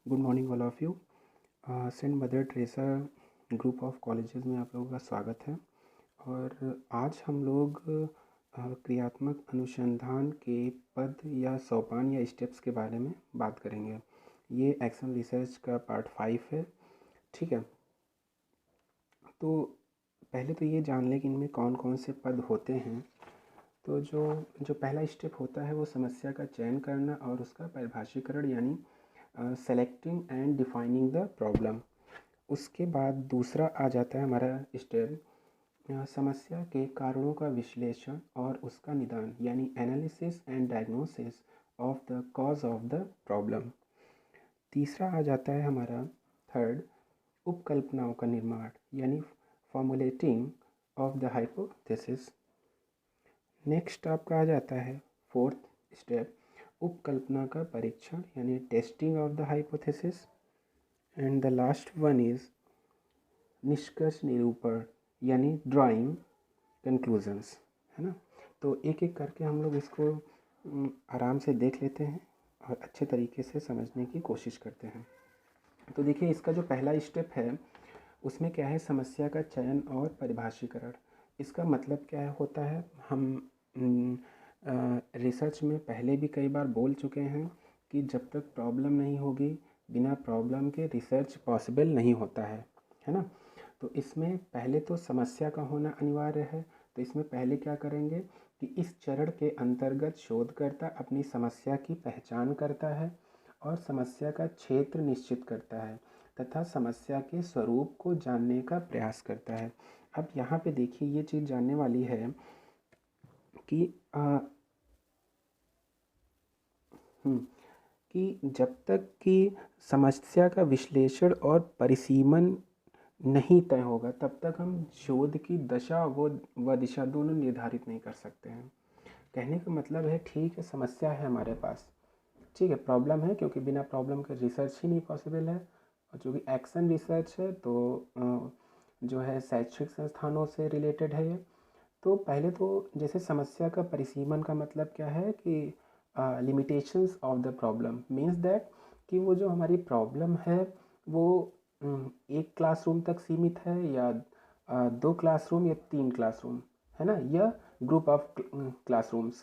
Good morning all of you. Saint Mother Teresa group of colleges में आप लोगों का स्वागत है। और आज हम लोग क्रियात्मक अनुसंधान के पद या सोपान या स्टेप्स के बारे में बात करेंगे। ये एक्शन रिसर्च का पार्ट 5 है। ठीक है, तो पहले तो ये जान लें कि इनमें कौन कौन से पद होते हैं। तो जो पहला स्टेप होता है वो समस्या का चयन करना और उसका परिभाषीकरण यानी selecting and defining the problem. उसके बाद दूसरा आ जाता है हमारा स्टेप समस्या के कारणों का विश्लेषण और उसका निदान यानी analysis and diagnosis of the cause of the problem. तीसरा आ जाता है हमारा थर्ड उपकल्पनाओं का निर्माण यानी formulating of the hypothesis. Next आपका आ जाता है फोर्थ स्टेप उपकल्पना का परीक्षण यानी testing of the hypothesis. And the last one is निष्कर्ष निरूपण यानी ड्राइंग कंक्लूजन्स, है ना। तो एक एक करके हम लोग इसको आराम से देख लेते हैं और अच्छे तरीके से समझने की कोशिश करते हैं। तो देखिए, इसका जो पहला स्टेप है उसमें क्या है, समस्या का चयन और परिभाषीकरण। इसका मतलब क्या होता है, हम रिसर्च में पहले भी कई बार बोल चुके हैं कि जब तक प्रॉब्लम नहीं होगी बिना प्रॉब्लम के रिसर्च पॉसिबल नहीं होता है ना। तो इसमें पहले तो समस्या का होना अनिवार्य है। तो इसमें पहले क्या करेंगे कि इस चरण के अंतर्गत शोधकर्ता अपनी समस्या की पहचान करता है और समस्या का क्षेत्र निश्चित करता है तथा समस्या के स्वरूप को जानने का प्रयास करता है। अब यहाँ पे देखिए, ये चीज़ जानने वाली है कि कि जब तक कि समस्या का विश्लेषण और परिसीमन नहीं तय होगा तब तक हम शोध की दशा व दिशा दोनों निर्धारित नहीं कर सकते हैं। कहने का मतलब है, ठीक है, समस्या है हमारे पास, ठीक है, प्रॉब्लम है, क्योंकि बिना प्रॉब्लम के रिसर्च ही नहीं पॉसिबल है। और चूँकि एक्शन रिसर्च है तो जो है शैक्षिक संस्थानों से रिलेटेड है ये। तो पहले तो जैसे समस्या का परिसीमन का मतलब क्या है कि limitations of the problem means that कि वो जो हमारी प्रॉब्लम है वो एक क्लासरूम तक सीमित है या 2 क्लासरूम या 3 क्लासरूम, है ना, या ग्रुप ऑफ क्लासरूम्स।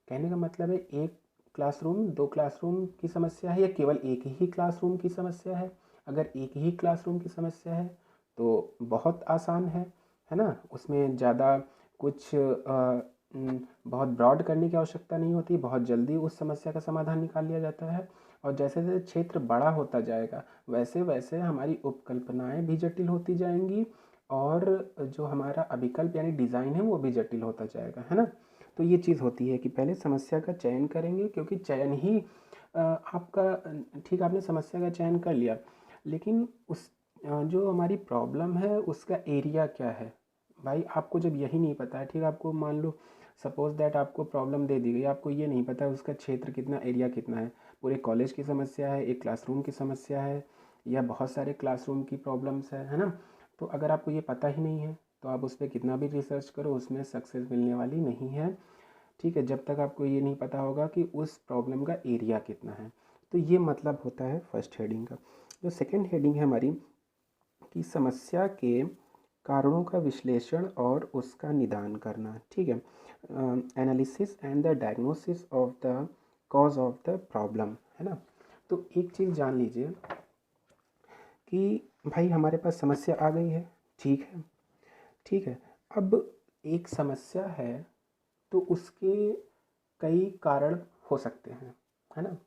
कहने का मतलब है एक क्लासरूम 2 क्लासरूम की समस्या है या केवल एक ही क्लासरूम की समस्या है। अगर एक ही क्लासरूम की समस्या है तो बहुत आसान है ना, उसमें ज़्यादा कुछ बहुत ब्रॉड करने की आवश्यकता नहीं होती, बहुत जल्दी उस समस्या का समाधान निकाल लिया जाता है। और जैसे जैसे क्षेत्र बड़ा होता जाएगा वैसे वैसे हमारी उपकल्पनाएं भी जटिल होती जाएंगी और जो हमारा अभिकल्प यानी डिज़ाइन है वो भी जटिल होता जाएगा, है ना। तो ये चीज़ होती है कि पहले समस्या का चयन करेंगे, क्योंकि चयन ही आपका ठीक, आपने समस्या का चयन कर लिया, लेकिन उस जो हमारी प्रॉब्लम है उसका एरिया क्या है। भाई आपको जब यही नहीं पता है, ठीक, आपको मान लो सपोज दैट आपको प्रॉब्लम दे दी गई, आपको ये नहीं पता उसका क्षेत्र कितना, एरिया कितना है, पूरे कॉलेज की समस्या है, एक क्लासरूम की समस्या है, या बहुत सारे क्लासरूम की प्रॉब्लम्स है ना। तो अगर आपको ये पता ही नहीं है तो आप उस पर कितना भी रिसर्च करो उसमें सक्सेस मिलने वाली नहीं है, ठीक है, जब तक आपको ये नहीं पता होगा कि उस प्रॉब्लम का एरिया कितना है। तो ये मतलब होता है फर्स्ट हेडिंग का। जो सेकेंड हेडिंग है हमारी कि समस्या के कारणों का विश्लेषण और उसका निदान करना, ठीक है, analysis and the diagnosis of the cause of the problem, है ना। तो एक चीज़ जान लीजिए कि भाई हमारे पास समस्या आ गई है, ठीक है, ठीक है। अब एक समस्या है तो उसके कई कारण हो सकते हैं, है ना।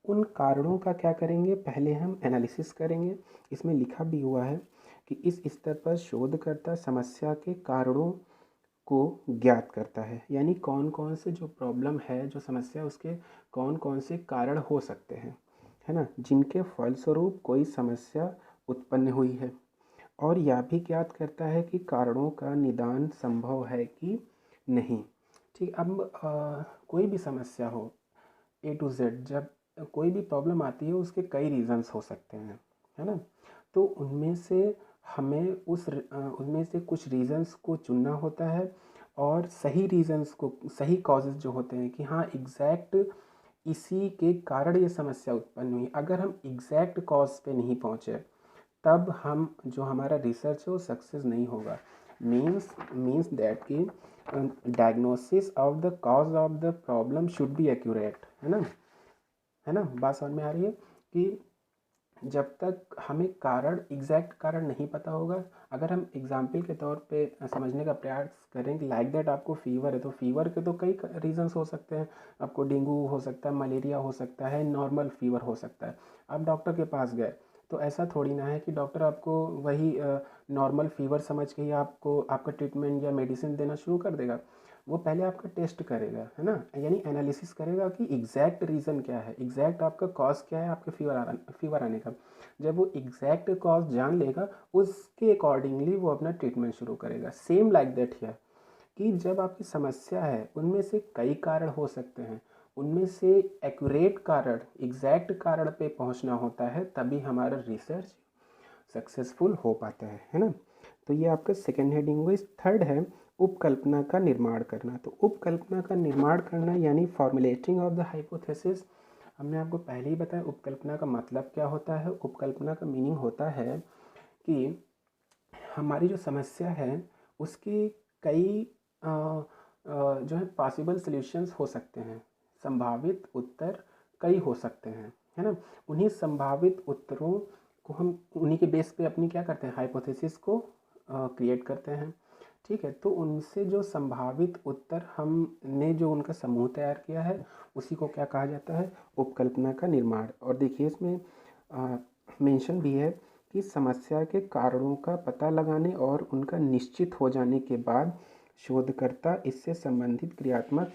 उन कारणों का क्या करेंगे, पहले हम एनालिसिस करेंगे। इसमें लिखा भी हुआ है कि इस स्तर पर शोधकर्ता समस्या के कारणों को ज्ञात करता है, यानी कौन कौन से जो प्रॉब्लम है, जो समस्या, उसके कौन कौन से कारण हो सकते हैं, है ना, जिनके फलस्वरूप कोई समस्या उत्पन्न हुई है। और यह भी ज्ञात करता है कि कारणों का निदान संभव है कि नहीं। ठीक, अब कोई भी समस्या हो ए टू जेड, जब कोई भी प्रॉब्लम आती है उसके कई रीज़न्स हो सकते हैं, है ना। तो उनमें से हमें उनमें से कुछ रीज़न्स को चुनना होता है और सही रीज़न्स को, सही कॉजेज़ जो होते हैं कि हाँ एग्जैक्ट इसी के कारण ये समस्या उत्पन्न हुई। अगर हम एग्जैक्ट कॉज पे नहीं पहुँचे तब हम जो हमारा रिसर्च है वो सक्सेस नहीं होगा। मीन्स दैट कि diagnosis of the cause of the problem should be accurate, है ना। बात समझ में आ रही है कि जब तक हमें कारण एग्जैक्ट कारण नहीं पता होगा, अगर हम एग्जाम्पल के तौर पे समझने का प्रयास करें कि लाइक दैट आपको फीवर है, तो फीवर के तो कई रीजंस हो सकते हैं। आपको डेंगू हो सकता है, मलेरिया हो सकता है, नॉर्मल फीवर हो सकता है। आप डॉक्टर के पास गए तो ऐसा थोड़ी ना है कि डॉक्टर आपको वही नॉर्मल फीवर समझ के ही आपको आपका ट्रीटमेंट या मेडिसिन देना शुरू कर देगा। वो पहले आपका टेस्ट करेगा, है ना, यानी एनालिसिस करेगा कि एग्जैक्ट रीज़न क्या है, एग्जैक्ट आपका कॉज क्या है आपके फीवर आने का। जब वो एग्जैक्ट कॉज जान लेगा उसके अकॉर्डिंगली वो अपना ट्रीटमेंट शुरू करेगा। सेम लाइक दैट हियर कि जब आपकी समस्या है उनमें से कई कारण हो सकते हैं, उनमें से एक्यूरेट कारण एग्जैक्ट कारण पे पहुंचना होता है, तभी हमारा रिसर्च सक्सेसफुल हो पाता है ना। तो ये आपका सेकेंड हेडिंग हुई। थर्ड है उपकल्पना का निर्माण करना। तो उपकल्पना का निर्माण करना यानी फॉर्मुलेटिंग ऑफ द हाइपोथेसिस। हमने आपको पहले ही बताया उपकल्पना का मतलब क्या होता है। उपकल्पना का मीनिंग होता है कि हमारी जो समस्या है उसकी कई जो है पॉसिबल सॉल्यूशंस हो सकते हैं, संभावित उत्तर कई हो सकते हैं, है ना। उन्हीं संभावित उत्तरों को हम उन्हीं के बेस पे अपनी क्या करते हैं, हाइपोथेसिस को क्रिएट करते हैं। ठीक है, तो उनसे जो संभावित उत्तर हमने जो उनका समूह तैयार किया है उसी को क्या कहा जाता है, उपकल्पना का निर्माण। और देखिए इसमें मेंशन भी है कि समस्या के कारणों का पता लगाने और उनका निश्चित हो जाने के बाद शोधकर्ता इससे संबंधित क्रियात्मक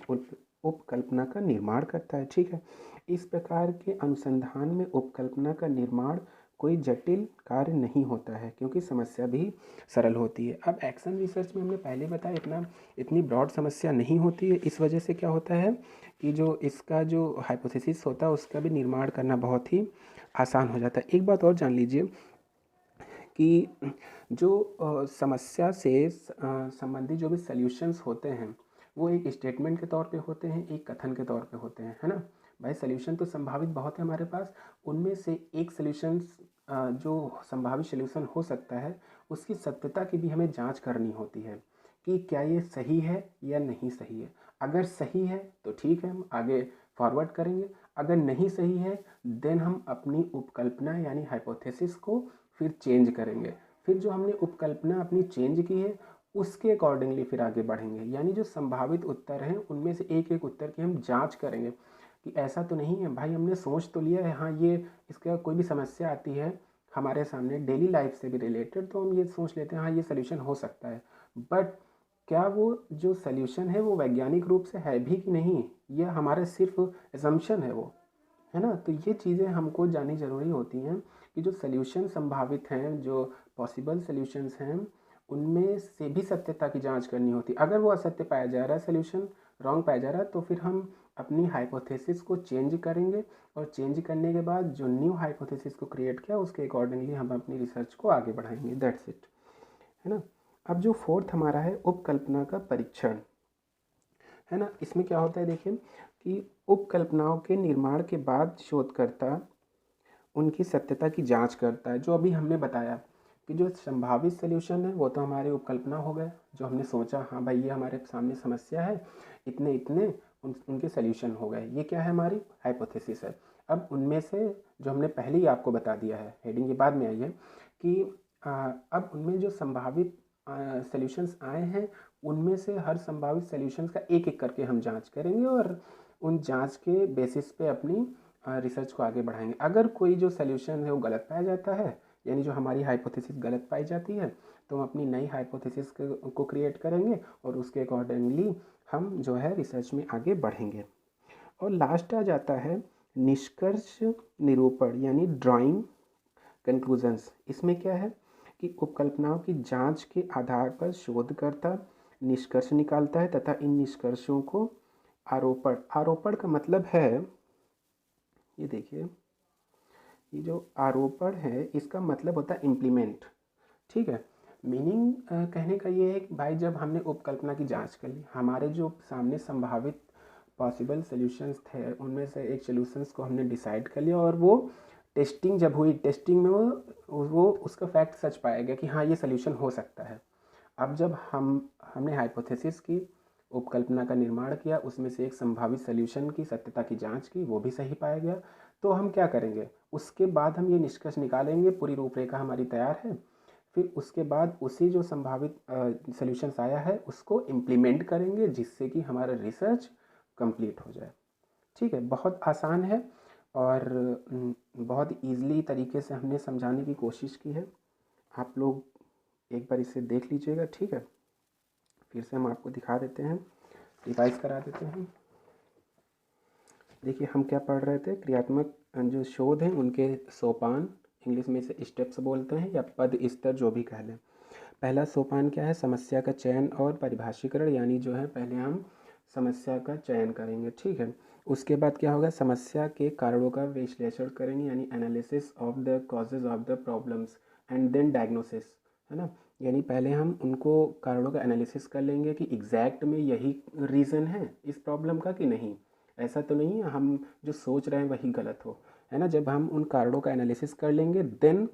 उपकल्पना का निर्माण करता है। ठीक है, इस प्रकार के अनुसंधान में उपकल्पना का निर्माण कोई जटिल कार्य नहीं होता है क्योंकि समस्या भी सरल होती है। अब एक्शन रिसर्च में हमने पहले बताया इतनी ब्रॉड समस्या नहीं होती है। इस वजह से क्या होता है कि जो इसका जो हाइपोथेसिस होता है उसका भी निर्माण करना बहुत ही आसान हो जाता है। एक बात और जान लीजिए कि जो समस्या से संबंधित जो भी सॉल्यूशंस होते हैं वो एक स्टेटमेंट के तौर पे होते हैं, एक कथन के तौर पे होते हैं, है ना। भाई सॉल्यूशन तो संभावित बहुत है हमारे पास, उनमें से एक सॉल्यूशंस जो संभावित सॉल्यूशन हो सकता है उसकी सत्यता की भी हमें जांच करनी होती है कि क्या ये सही है या नहीं सही है। अगर सही है तो ठीक है, हम आगे फॉरवर्ड करेंगे। अगर नहीं सही है देन हम अपनी उपकल्पना यानी हाइपोथेसिस को फिर चेंज करेंगे। फिर जो हमने उपकल्पना अपनी चेंज की है उसके अकॉर्डिंगली फिर आगे बढ़ेंगे। यानी जो संभावित उत्तर हैं उनमें से एक एक उत्तर की हम जांच करेंगे कि ऐसा तो नहीं है भाई, हमने सोच तो लिया है, हाँ ये इसका कोई भी समस्या आती है हमारे सामने डेली लाइफ से भी रिलेटेड तो हम ये सोच लेते हैं हाँ ये सोल्यूशन हो सकता है, बट क्या वो जो सोल्यूशन है वो वैज्ञानिक रूप से है भी कि नहीं, यह हमारा सिर्फ एजम्पशन है वो, है ना। तो ये चीज़ें हमको जाननी ज़रूरी होती हैं कि जो सल्यूशन संभावित हैं, जो पॉसिबल सल्यूशंस हैं, उनमें से भी सत्यता की जांच करनी होती है। अगर वो असत्य पाया जा रहा है, सल्यूशन रॉन्ग पाया जा रहा है, तो फिर हम अपनी हाइपोथेसिस को चेंज करेंगे और चेंज करने के बाद जो न्यू हाइपोथेसिस को क्रिएट किया उसके अकॉर्डिंगली हम अपनी रिसर्च को आगे बढ़ाएंगे। दैट्स इट, है ना। अब जो फोर्थ हमारा है उपकल्पना का परीक्षण, है ना। इसमें क्या होता है देखिए कि उपकल्पनाओं के निर्माण के बाद शोधकर्ता उनकी सत्यता की जांच करता है। जो अभी हमने बताया कि जो संभावित सल्यूशन है वो तो हमारी उपकल्पना हो गए, जो हमने सोचा हाँ भाई ये हमारे सामने समस्या है, इतने इतने उनके सल्यूशन हो गए, ये क्या है हमारी हाइपोथेसिस है। अब उनमें से जो हमने पहले ही आपको बता दिया है, हेडिंग के बाद में आई है कि अब उनमें जो संभावित सल्यूशंस आए हैं उनमें से हर संभावित सल्यूशंस का एक एक करके हम जांच करेंगे और उन जांच के बेसिस पे अपनी रिसर्च को आगे बढ़ाएंगे। अगर कोई जो सल्यूशन है वो गलत पाया जाता है, यानी जो हमारी हाइपोथेसिस गलत पाई जाती है, तो हम अपनी नई हाइपोथेसिस को क्रिएट करेंगे और उसके अकॉर्डिंगली हम जो है रिसर्च में आगे बढ़ेंगे। और लास्ट आ जाता है निष्कर्ष निरूपण यानी ड्राइंग कंक्लूजन्स। इसमें क्या है कि उपकल्पनाओं की जांच के आधार पर शोधकर्ता निष्कर्ष निकालता है तथा इन निष्कर्षों को आरोपण का मतलब है, ये देखिए ये जो आरोपण है इसका मतलब होता है इम्प्लीमेंट। ठीक है, मीनिंग कहने का ये है कि भाई जब हमने उपकल्पना की जांच कर ली, हमारे जो सामने संभावित पॉसिबल सॉल्यूशंस थे, उनमें से एक सॉल्यूशंस को हमने डिसाइड कर लिया, और वो टेस्टिंग जब हुई, टेस्टिंग में वो उसका फैक्ट सच पाया गया कि हाँ ये सॉल्यूशन हो सकता है। अब जब हमने हाइपोथेसिस की, उपकल्पना का निर्माण किया, उसमें से एक संभावित सॉल्यूशन की सत्यता की जांच की, वो भी सही पाया गया, तो हम क्या करेंगे, उसके बाद हम ये निष्कर्ष निकालेंगे, पूरी रूपरेखा हमारी तैयार है, फिर उसके बाद उसी जो संभावित सॉल्यूशंस आया है उसको इम्प्लीमेंट करेंगे, जिससे कि हमारा रिसर्च कंप्लीट हो जाए। ठीक है, बहुत आसान है और बहुत ईज़िली तरीके से हमने समझाने की कोशिश की है। आप लोग एक बार इसे देख लीजिएगा। ठीक है, फिर से हम आपको दिखा देते हैं, रिवाइज करा देते हैं। देखिए हम क्या पढ़ रहे थे, क्रियात्मक जो शोध हैं उनके सोपान, इंग्लिश में इसे स्टेप्स बोलते हैं, या पद स्तर जो भी कह लें। पहला सोपान क्या है, समस्या का चयन और परिभाषीकरण, यानी जो है पहले हम समस्या का चयन करेंगे। ठीक है, उसके बाद क्या होगा, समस्या के कारणों का विश्लेषण करेंगे, यानी analysis of the causes of the problems and then diagnosis, है ना। यानी पहले हम उनको कारणों का एनालिसिस कर लेंगे कि एग्जैक्ट में यही रीज़न है इस प्रॉब्लम का कि नहीं, ऐसा तो नहीं है हम जो सोच रहे हैं वही गलत हो, है ना। जब हम उन कारणों का एनालिसिस कर लेंगे देन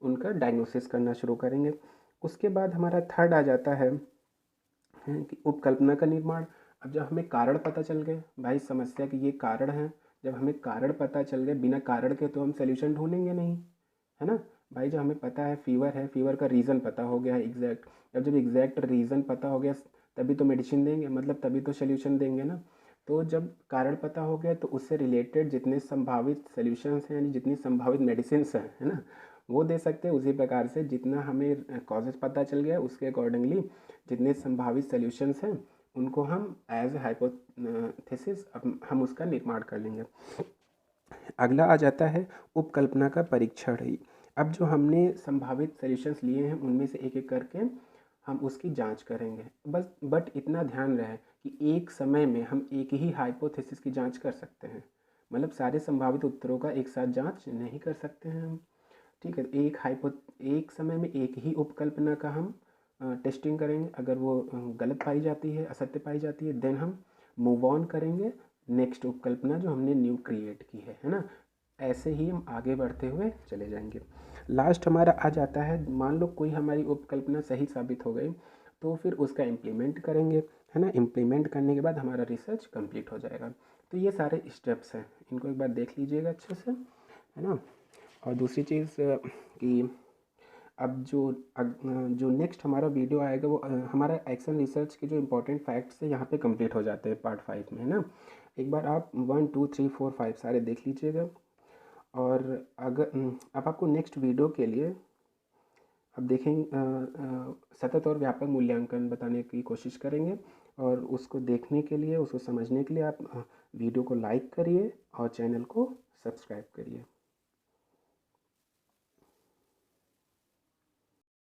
उनका डायग्नोसिस करना शुरू करेंगे। उसके बाद हमारा थर्ड आ जाता है कि उपकल्पना का निर्माण। अब जब हमें कारण पता चल गए, भाई समस्या के ये कारण हैं, जब हमें कारण पता चल गए, बिना कारण के तो हम सॉल्यूशन ढूंढेंगे नहीं, है ना। भाई जब हमें पता है फीवर है, फीवर का रीज़न पता हो गया है एग्जैक्ट, जब एग्जैक्ट रीज़न पता हो गया तभी तो मेडिसिन देंगे, मतलब तभी तो सॉल्यूशन देंगे ना। तो जब कारण पता हो गया तो उससे रिलेटेड जितने संभावित सॉल्यूशंस हैं, यानी जितनी संभावित मेडिसिन हैं, है ना, वो दे सकते हैं। उसी प्रकार से जितना हमें कॉजेज पता चल गया उसके अकॉर्डिंगली जितने संभावित सॉल्यूशंस हैं उनको हम एज हाइपोथेसिस हम उसका निर्माण कर लेंगे। अगला आ जाता है उपकल्पना का परीक्षण। अब जो हमने संभावित सॉल्यूशंस लिए हैं उनमें से एक एक करके हम उसकी जांच करेंगे। बस बट इतना ध्यान रहे कि एक समय में हम एक ही हाइपोथेसिस की जांच कर सकते हैं, मतलब सारे संभावित उत्तरों का एक साथ जांच नहीं कर सकते हैं हम। ठीक है, एक समय में एक ही उपकल्पना का हम टेस्टिंग करेंगे। अगर वो गलत पाई जाती है, असत्य पाई जाती है, देन हम मूव ऑन करेंगे नेक्स्ट उपकल्पना जो हमने न्यू क्रिएट की है ना। ऐसे ही हम आगे बढ़ते हुए चले जाएंगे। लास्ट हमारा आ जाता है, मान लो कोई हमारी उपकल्पना सही साबित हो गई तो फिर उसका इम्प्लीमेंट करेंगे, है ना। इम्प्लीमेंट करने के बाद हमारा रिसर्च कंप्लीट हो जाएगा। तो ये सारे स्टेप्स हैं, इनको एक बार देख लीजिएगा अच्छे से, है ना। और दूसरी चीज़ कि अब जो नेक्स्ट हमारा वीडियो आएगा वो हमारा एक्शन रिसर्च के जो इंपॉर्टेंट फैक्ट्स है यहाँ पे कंप्लीट हो जाते हैं पार्ट 5 में, है ना। एक बार आप 1 2 3 4 5 सारे देख लीजिएगा। और अगर अब आपको नेक्स्ट वीडियो के लिए अब देखेंगे सतत और व्यापक मूल्यांकन बताने की कोशिश करेंगे, और उसको देखने के लिए, उसको समझने के लिए आप वीडियो को लाइक करिए और चैनल को सब्सक्राइब करिए।